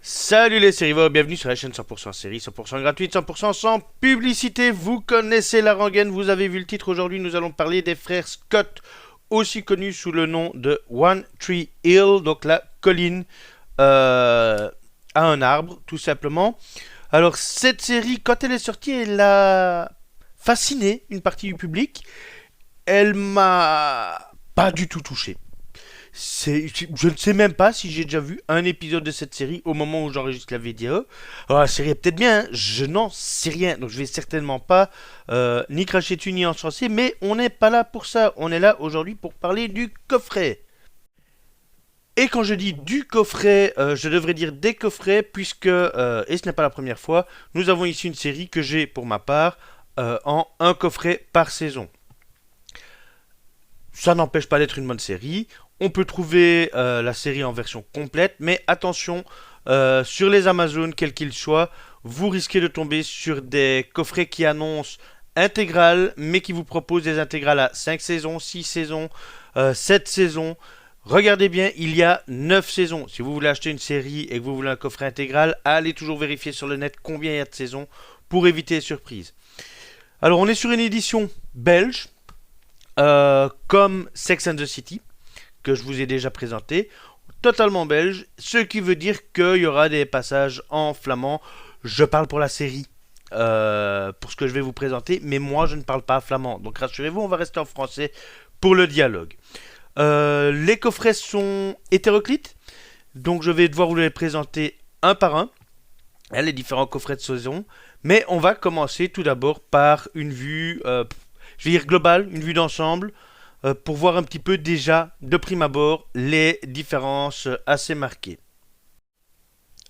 Salut les sérivores, bienvenue sur la chaîne 100% série, 100% gratuite, 100% sans publicité. Vous connaissez la rengaine, vous avez vu le titre. Aujourd'hui, nous allons parler des frères Scott, aussi connus sous le nom de One Tree Hill, donc la colline à un arbre, tout simplement. Alors, cette série, quand elle est sortie, elle a fasciné une partie du public. Elle m'a pas du tout touché. Je ne sais même pas si j'ai déjà vu un épisode de cette série au moment où j'enregistre la vidéo. Alors la série est peut-être bien, hein, je n'en sais rien, donc je vais certainement pas ni cracher dessus ni encenser, mais on n'est pas là pour ça. On est là aujourd'hui pour parler du coffret. Et quand je dis du coffret, je devrais dire des coffrets, puisque, et ce n'est pas la première fois, nous avons ici une série que j'ai pour ma part en un coffret par saison. Ça n'empêche pas d'être une bonne série. On peut trouver la série en version complète, mais attention, sur les Amazones, quels qu'ils soient, vous risquez de tomber sur des coffrets qui annoncent intégrales, mais qui vous proposent des intégrales à 5 saisons, 6 saisons, 7 saisons. Regardez bien, il y a 9 saisons. Si vous voulez acheter une série et que vous voulez un coffret intégral, allez toujours vérifier sur le net combien il y a de saisons pour éviter les surprises. Alors, on est sur une édition belge, comme Sex and the City, que je vous ai déjà présenté, totalement belge, ce qui veut dire qu'il y aura des passages en flamand. Je parle pour la série, pour ce que je vais vous présenter, mais moi je ne parle pas flamand. Donc rassurez-vous, on va rester en français pour le dialogue. Les coffrets sont hétéroclites, donc je vais devoir vous les présenter un par un, les différents coffrets de saison. Mais on va commencer tout d'abord par une vue, je vais dire globale, une vue d'ensemble, pour voir un petit peu déjà de prime abord les différences assez marquées.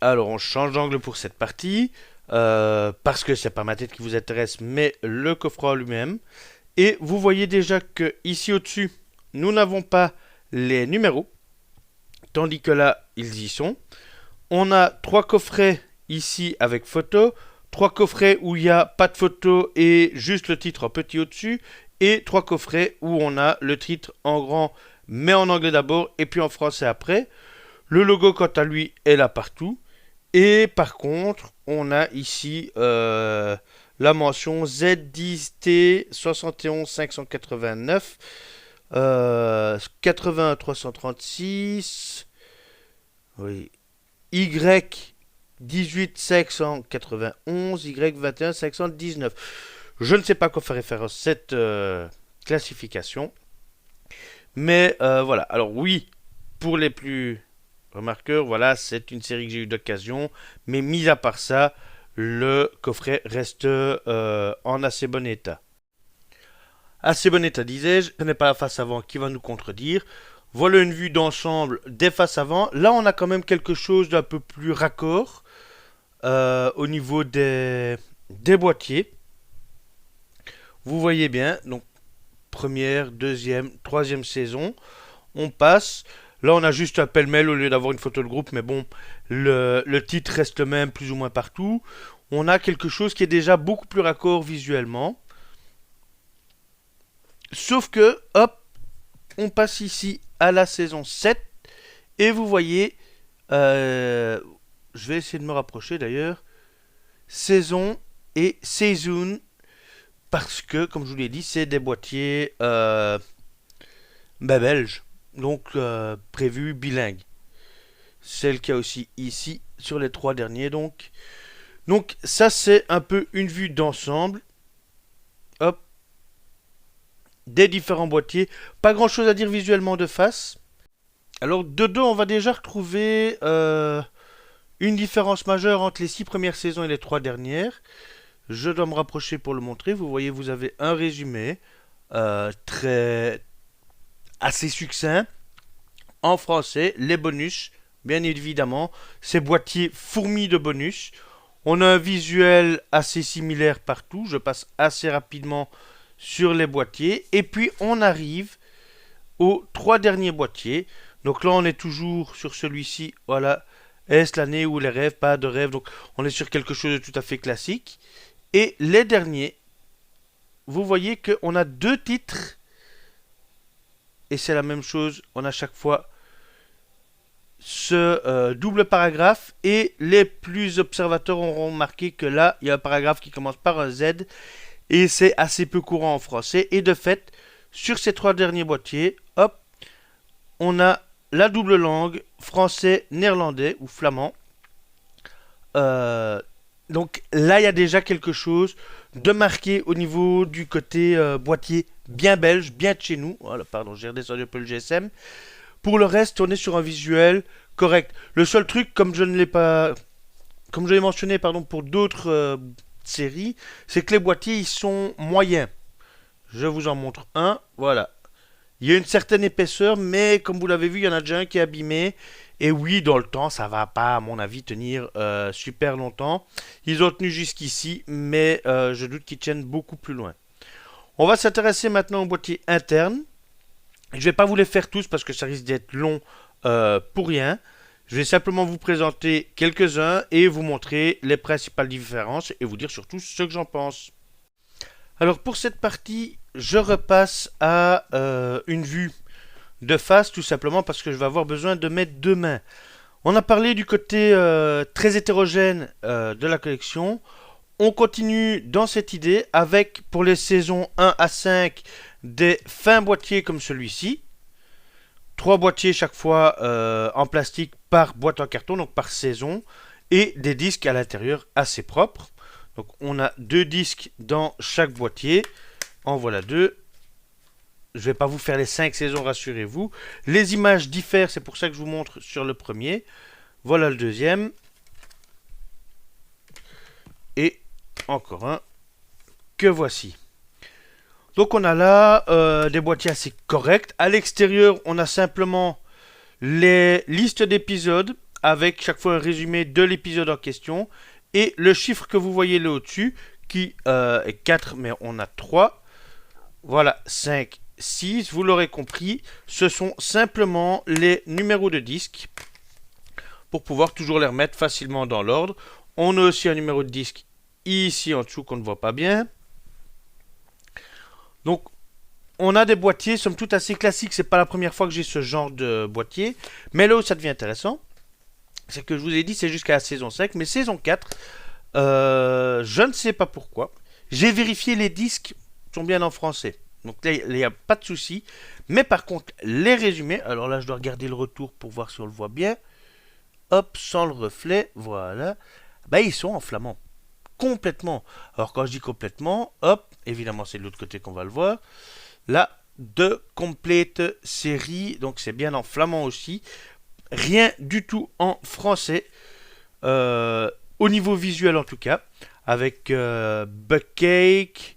Alors on change d'angle pour cette partie, parce que c'est pas ma tête qui vous intéresse, mais le coffret en lui-même. Et vous voyez déjà que ici au-dessus, nous n'avons pas les numéros, tandis que là, ils y sont. On a 3 coffrets ici avec photo, 3 coffrets où il n'y a pas de photo et juste le titre en petit au-dessus, et 3 coffrets où on a le titre en grand mais en anglais d'abord et puis en français après. Le logo quant à lui est là partout. Et par contre, on a ici la mention Z10T 71 589 80 336 oui, Y 18 591 Y 21 519. Je ne sais pas quoi faire référence à cette classification. Mais voilà. Alors oui, pour les plus remarqueurs, voilà, c'est une série que j'ai eu d'occasion. Mais mis à part ça, le coffret reste en assez bon état. Assez bon état, disais-je. Ce n'est pas la face avant qui va nous contredire. Voilà une vue d'ensemble des faces avant. Là, on a quand même quelque chose d'un peu plus raccord au niveau des boîtiers. Vous voyez bien, donc première, deuxième, troisième saison, on passe. Là, on a juste un pêle-mêle au lieu d'avoir une photo de groupe, mais bon, le titre reste le même plus ou moins partout. On a quelque chose qui est déjà beaucoup plus raccord visuellement. Sauf que, hop, on passe ici à la saison 7. Et vous voyez, je vais essayer de me rapprocher d'ailleurs, saison et saison, parce que, comme je vous l'ai dit, c'est des boîtiers belges, donc prévus bilingues. C'est le cas aussi ici sur les 3 derniers, donc. Donc ça c'est un peu une vue d'ensemble. Hop, des différents boîtiers. Pas grand chose à dire visuellement de face. Alors de dos, on va déjà retrouver une différence majeure entre les 6 premières saisons et les 3 dernières. Je dois me rapprocher pour le montrer. Vous voyez, vous avez un résumé très assez succinct en français. Les bonus, bien évidemment, ces boîtiers fourmis de bonus. On a un visuel assez similaire partout. Je passe assez rapidement sur les boîtiers. Et puis on arrive aux 3 derniers boîtiers. Donc là, on est toujours sur celui-ci. Voilà. Est-ce l'année où les rêves, pas de rêves. Donc on est sur quelque chose de tout à fait classique. Et les derniers, vous voyez qu'on a 2 titres. Et c'est la même chose. On a chaque fois ce double paragraphe et les plus observateurs auront remarqué que là, il y a un paragraphe qui commence par un Z et c'est assez peu courant en français. Et de fait, sur ces 3 derniers boîtiers, hop, on a la double langue français, néerlandais ou flamand. Donc là, il y a déjà quelque chose de marqué au niveau du côté boîtier bien belge, bien de chez nous. Voilà, pardon, j'ai redescendu un peu le GSM. Pour le reste, on est sur un visuel correct. Le seul truc, comme je l'ai mentionné, pardon, pour d'autres séries, c'est que les boîtiers ils sont moyens. Je vous en montre un, voilà. Il y a une certaine épaisseur, mais comme vous l'avez vu, il y en a déjà un qui est abîmé. Et oui, dans le temps, ça va pas, à mon avis, tenir super longtemps. Ils ont tenu jusqu'ici, mais je doute qu'ils tiennent beaucoup plus loin. On va s'intéresser maintenant au boîtier interne. Je vais pas vous les faire tous parce que ça risque d'être long pour rien. Je vais simplement vous présenter quelques-uns et vous montrer les principales différences et vous dire surtout ce que j'en pense. Alors pour cette partie, je repasse à une vue de face tout simplement parce que je vais avoir besoin de mes 2 mains. On a parlé du côté très hétérogène de la collection. On continue dans cette idée avec pour les saisons 1 à 5 des fins boîtiers comme celui-ci. 3 boîtiers chaque fois en plastique par boîte en carton, donc par saison. Et des disques à l'intérieur assez propres. Donc on a 2 disques dans chaque boîtier. En voilà 2. Je ne vais pas vous faire les 5 saisons, rassurez-vous. Les images diffèrent, c'est pour ça que je vous montre sur le premier. Voilà le deuxième. Et encore un que voici. Donc on a là des boîtiers assez corrects. À l'extérieur, on a simplement les listes d'épisodes avec chaque fois un résumé de l'épisode en question. Et le chiffre que vous voyez là au-dessus, qui est 4, mais on a 3. Voilà, 5, 6, vous l'aurez compris. Ce sont simplement les numéros de disque pour pouvoir toujours les remettre facilement dans l'ordre. On a aussi un numéro de disque ici en dessous qu'on ne voit pas bien. Donc, on a des boîtiers, somme toute assez classiques. C'est pas la première fois que j'ai ce genre de boîtier. Mais là où ça devient intéressant, c'est que je vous ai dit c'est jusqu'à la saison 5. Mais saison 4, je ne sais pas pourquoi. J'ai vérifié les disques sont bien en français. Donc là, il n'y a pas de souci. Mais par contre, les résumés, alors là, je dois regarder le retour pour voir si on le voit bien. Hop, sans le reflet, voilà. Bah, ils sont en flamand. Complètement. Alors quand je dis complètement, hop, évidemment c'est de l'autre côté qu'on va le voir. Là, de complète série, donc c'est bien en flamand aussi. Rien du tout en français. Au niveau visuel en tout cas. Avec Buckcake,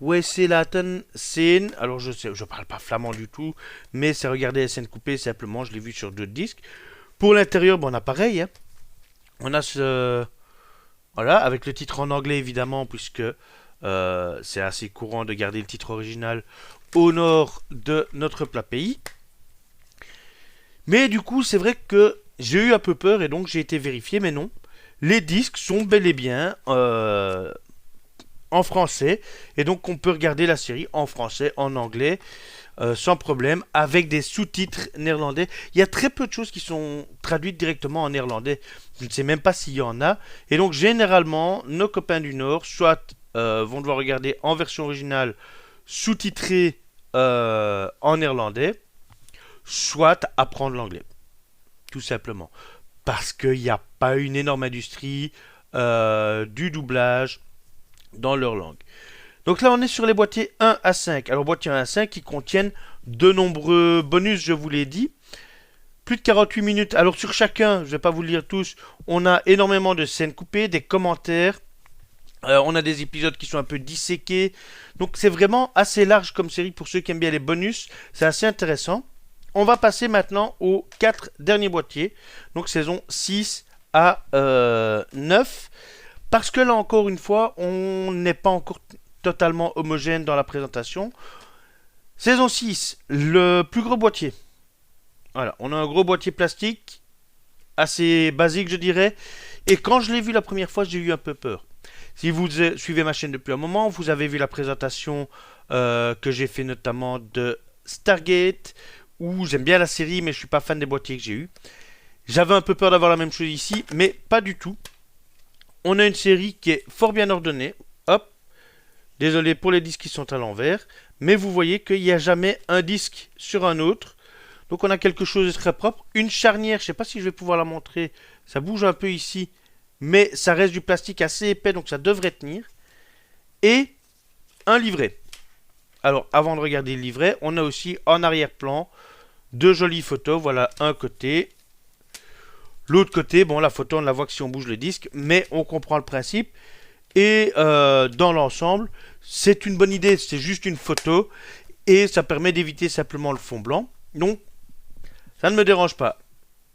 Wesselaten scène. Alors je parle pas flamand du tout, mais c'est regarder les scènes coupées simplement, je l'ai vu sur 2 disques. Pour l'intérieur, bon, on a pareil, hein. On a ce... Voilà, avec le titre en anglais évidemment, puisque c'est assez courant de garder le titre original au nord de notre plat pays. Mais du coup, c'est vrai que j'ai eu un peu peur et donc j'ai été vérifié, mais non. Les disques sont bel et bien en français, et donc on peut regarder la série en français, en anglais, sans problème, avec des sous-titres néerlandais. Il y a très peu de choses qui sont traduites directement en néerlandais. Je ne sais même pas s'il y en a. Et donc généralement, nos copains du Nord, soit vont devoir regarder en version originale, sous-titrée en néerlandais, soit apprendre l'anglais. Tout simplement. Parce qu'il n'y a pas une énorme industrie du doublage dans leur langue. Donc là, on est sur les boîtiers 1 à 5. Alors, boîtiers 1 à 5 qui contiennent de nombreux bonus, je vous l'ai dit. Plus de 48 minutes. Alors, sur chacun, je ne vais pas vous le lire tous, on a énormément de scènes coupées, des commentaires. On a des épisodes qui sont un peu disséqués. Donc, c'est vraiment assez large comme série pour ceux qui aiment bien les bonus. C'est assez intéressant. On va passer maintenant aux 4 derniers boîtiers. Donc, saison 6 à 9. Parce que là, encore une fois, on n'est pas encore totalement homogène dans la présentation. Saison 6, le plus gros boîtier. Voilà, on a un gros boîtier plastique, assez basique je dirais. Et quand je l'ai vu la première fois, j'ai eu un peu peur. Si vous suivez ma chaîne depuis un moment, vous avez vu la présentation que j'ai fait notamment de Stargate, ou j'aime bien la série, mais je suis pas fan des boîtiers que j'ai eu. J'avais un peu peur d'avoir la même chose ici, mais pas du tout. On a une série qui est fort bien ordonnée. Hop, désolé pour les disques qui sont à l'envers, mais vous voyez qu'il n'y a jamais un disque sur un autre. Donc on a quelque chose de très propre. Une charnière, je ne sais pas si je vais pouvoir la montrer. Ça bouge un peu ici, mais ça reste du plastique assez épais, donc ça devrait tenir. Et un livret. Alors avant de regarder le livret, on a aussi en arrière-plan deux jolies photos. Voilà un côté. L'autre côté, bon la photo on ne la voit que si on bouge le disque, mais on comprend le principe. Et dans l'ensemble, c'est une bonne idée, c'est juste une photo. Et ça permet d'éviter simplement le fond blanc. Donc, ça ne me dérange pas.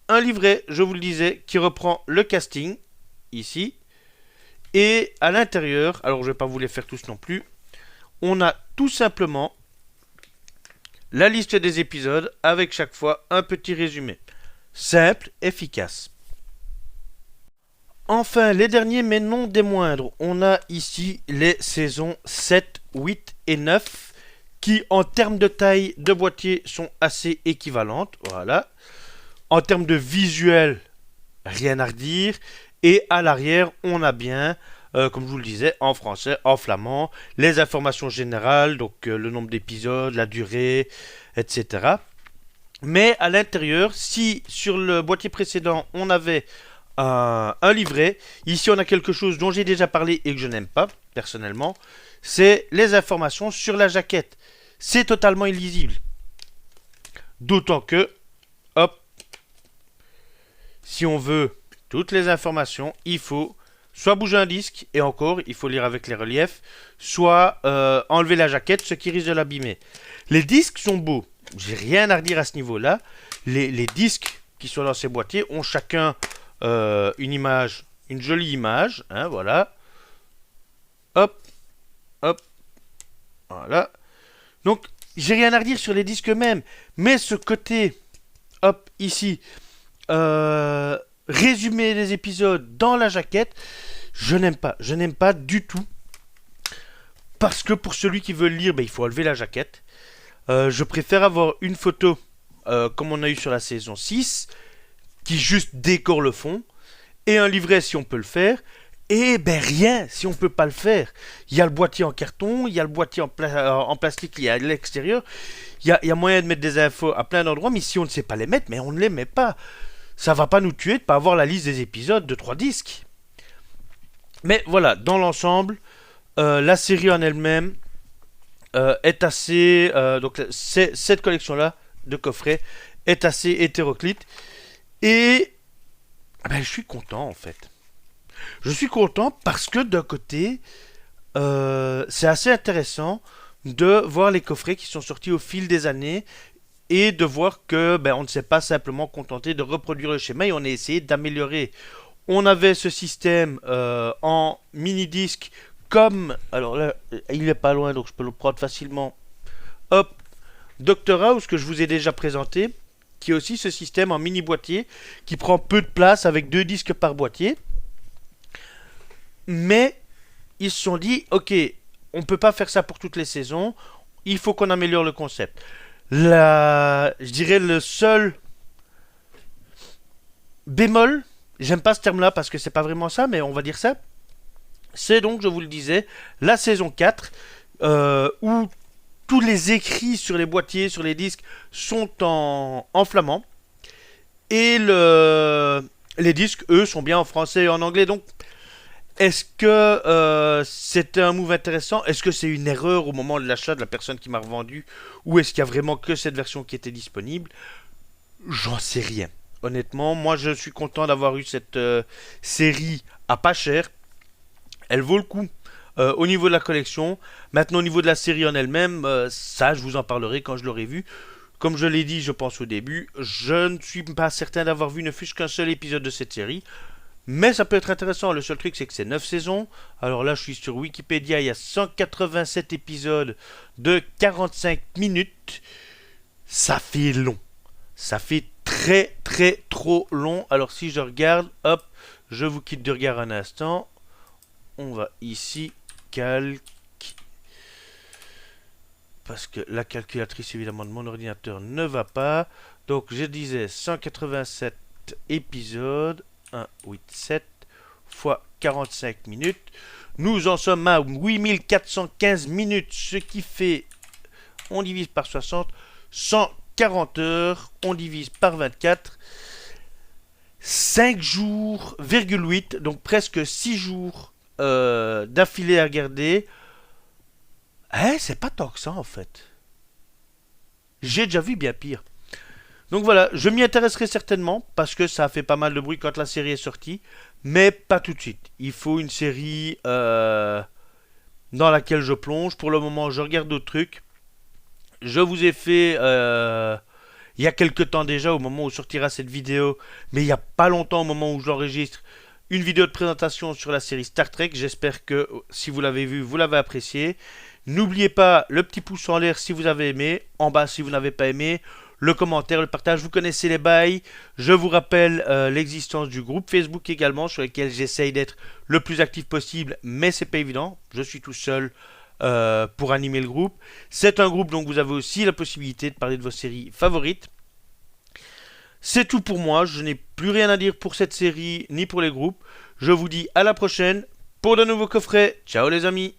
Un livret, je vous le disais, qui reprend le casting, ici. Et à l'intérieur, alors je ne vais pas vous les faire tous non plus, on a tout simplement la liste des épisodes avec chaque fois un petit résumé. Simple, efficace. Enfin, les derniers mais non des moindres, on a ici les saisons 7, 8 et 9 qui en termes de taille de boîtier sont assez équivalentes. Voilà. En termes de visuel, rien à redire. Et à l'arrière, on a bien, comme je vous le disais, en français, en flamand, les informations générales, donc le nombre d'épisodes, la durée, etc. Mais à l'intérieur, si sur le boîtier précédent, on avait un livret, ici on a quelque chose dont j'ai déjà parlé et que je n'aime pas, personnellement, c'est les informations sur la jaquette. C'est totalement illisible. D'autant que, hop, si on veut toutes les informations, il faut soit bouger un disque, et encore, il faut lire avec les reliefs, soit enlever la jaquette, ce qui risque de l'abîmer. Les disques sont beaux, j'ai rien à redire à ce niveau-là. Les disques qui sont dans ces boîtiers ont chacun une image, une jolie image, hein, voilà. Hop, hop, voilà. Donc, j'ai rien à redire sur les disques eux-mêmes, mais ce côté, hop, ici, résumer les épisodes dans la jaquette, je n'aime pas. Je n'aime pas du tout. Parce que pour celui qui veut le lire, ben, il faut enlever la jaquette. Je préfère avoir une photo, comme on a eu sur la saison 6, qui juste décore le fond, et un livret si on peut le faire, et ben rien si on peut pas le faire. Il y a le boîtier en carton, il y a le boîtier en plastique qui est à l'extérieur, il y a moyen de mettre des infos à plein d'endroits, mais si on ne sait pas les mettre, mais on ne les met pas. Ça va pas nous tuer de pas avoir la liste des épisodes de 3 disques. Mais voilà, dans l'ensemble, la série en elle-même est assez... donc cette collection-là de coffrets est assez hétéroclite. Et ben, je suis content en fait. Je suis content parce que d'un côté, c'est assez intéressant de voir les coffrets qui sont sortis au fil des années et de voir que ben, on ne s'est pas simplement contenté de reproduire le schéma et on a essayé d'améliorer. On avait ce système en mini-disque comme... Alors là, il est pas loin donc je peux le prendre facilement. Hop, Dr House que je vous ai déjà présenté, qui est aussi ce système en mini-boîtier qui prend peu de place avec 2 disques par boîtier. Mais ils se sont dit, ok, on ne peut pas faire ça pour toutes les saisons, il faut qu'on améliore le concept. Je dirais le seul bémol, j'aime pas ce terme-là parce que c'est pas vraiment ça, mais on va dire ça, c'est donc, je vous le disais, la saison 4, où tous les écrits sur les boîtiers, sur les disques, sont en flamand, et les disques, eux, sont bien en français et en anglais, donc est-ce que c'était un move intéressant? Est-ce que c'est une erreur au moment de l'achat de la personne qui m'a revendu? Ou est-ce qu'il y a vraiment que cette version qui était disponible? J'en sais rien. Honnêtement, moi je suis content d'avoir eu cette série à pas cher. Elle vaut le coup au niveau de la collection. Maintenant au niveau de la série en elle-même, ça je vous en parlerai quand je l'aurai vu. Comme je l'ai dit je pense au début, je ne suis pas certain d'avoir vu ne fût-ce qu'un seul épisode de cette série. Mais ça peut être intéressant, le seul truc c'est que c'est 9 saisons. Alors là je suis sur Wikipédia, il y a 187 épisodes de 45 minutes. Ça fait long. Ça fait très très trop long. Alors si je regarde, hop, je vous quitte de regard un instant. On va ici, calque. parce que la calculatrice évidemment de mon ordinateur ne va pas. Donc je disais 187 épisodes, 187 fois 45 minutes. Nous en sommes à 8415 minutes, ce qui fait, on divise par 60, 140 heures, on divise par 24, 5 jours, 8, donc presque 6 jours d'affilée à regarder. C'est pas tant que ça en fait. J'ai déjà vu bien pire. Donc voilà, je m'y intéresserai certainement parce que ça a fait pas mal de bruit quand la série est sortie, mais pas tout de suite. Il faut une série dans laquelle je plonge. Pour le moment, je regarde d'autres trucs. Je vous ai fait il y a quelques temps déjà, au moment où sortira cette vidéo, mais il n'y a pas longtemps au moment où je l'enregistre, une vidéo de présentation sur la série Star Trek. J'espère que si vous l'avez vu, vous l'avez apprécié. N'oubliez pas le petit pouce en l'air si vous avez aimé, en bas si vous n'avez pas aimé, le commentaire, le partage, vous connaissez les bails. Je vous rappelle l'existence du groupe Facebook également, sur lequel j'essaye d'être le plus actif possible, mais c'est pas évident, je suis tout seul pour animer le groupe. C'est un groupe donc vous avez aussi la possibilité de parler de vos séries favorites. C'est tout pour moi, je n'ai plus rien à dire pour cette série ni pour les groupes. Je vous dis à la prochaine pour de nouveaux coffrets. Ciao les amis.